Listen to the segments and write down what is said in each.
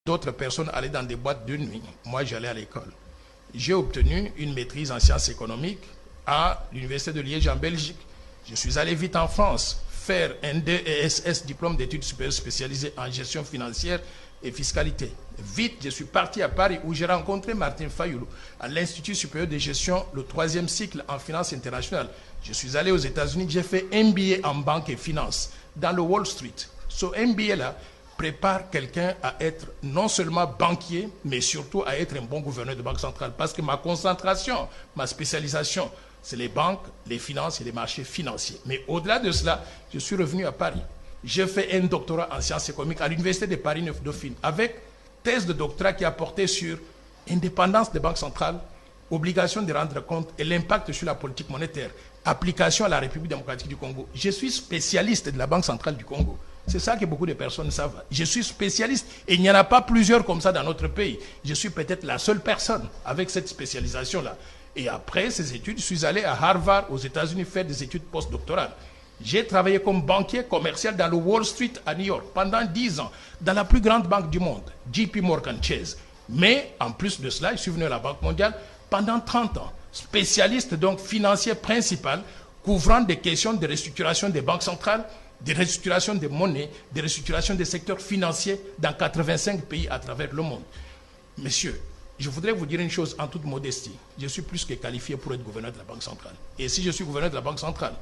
D'autres personnes allaient dans des boîtes de nuit. Moi, j'allais à l'école. J'ai obtenu une maîtrise en sciences économiques à l'Université de Liège en Belgique. Je suis allé vite en France faire un DESS, diplôme d'études supérieures spécialisé en gestion financière et fiscalité. Vite, je suis parti à Paris où j'ai rencontré Martin Fayoulou à l'Institut supérieur de gestion, le 3e cycle en finance internationale. Je suis allé aux États-Unis, j'ai fait MBA en banque et finance dans le Wall Street. Ce MBA-là prépare quelqu'un à être non seulement banquier, mais surtout à être un bon gouverneur de banque centrale. Parce que ma concentration, ma spécialisation, c'est les banques, les finances et les marchés financiers. Mais au-delà de cela, je suis revenu à Paris. J'ai fait un doctorat en sciences économiques à l'Université de Paris 9 Dauphine, avec thèse de doctorat qui a porté sur indépendance des banques centrales, obligation de rendre compte et l'impact sur la politique monétaire, application à la République démocratique du Congo. Je suis spécialiste de la Banque centrale du Congo. C'est ça que beaucoup de personnes savent. Je suis spécialiste et il n'y en a pas plusieurs comme ça dans notre pays. Je suis peut-être la seule personne avec cette spécialisation-là. Et après ces études, je suis allé à Harvard, aux États-Unis, faire des études postdoctorales. J'ai travaillé comme banquier commercial dans le Wall Street à New York pendant 10 ans, dans la plus grande banque du monde, JP Morgan Chase. Mais en plus de cela, je suis venu à la Banque mondiale pendant 30 ans, spécialiste donc financier principal, couvrant des questions de restructuration des banques centrales, de restructuration des monnaies, de restructuration des secteurs financiers dans 85 pays à travers le monde. Messieurs, je voudrais vous dire une chose en toute modestie. Je suis plus que qualifié pour être gouverneur de la Banque centrale. Et si je suis gouverneur de la Banque centrale,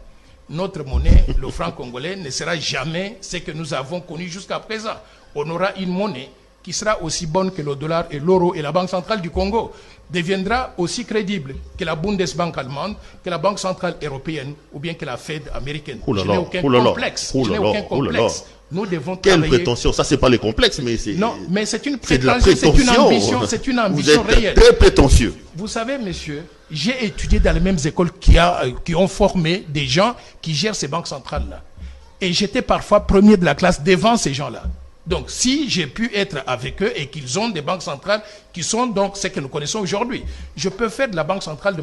notre monnaie, le franc congolais, ne sera jamais ce que nous avons connu jusqu'à présent. On aura une monnaie qui sera aussi bonne que le dollar et l'euro, et la Banque centrale du Congo deviendra aussi crédible que la Bundesbank allemande, que la Banque centrale européenne ou bien que la Fed américaine. Je n'ai aucun complexe. Je n'ai aucun complexe. Nous devons Quelle travailler... prétention? Ça, c'est pas les complexes, mais c'est... Non, mais c'est une c'est de la prétention, prétention. c'est une ambition Vous êtes réelle. très prétentieux. Vous savez, monsieur, j'ai étudié dans les mêmes écoles qui ont formé des gens qui gèrent ces banques centrales-là. Et j'étais parfois premier de la classe devant ces gens-là. Donc, si j'ai pu être avec eux et qu'ils ont des banques centrales qui sont donc ce que nous connaissons aujourd'hui, je peux faire de la banque centrale de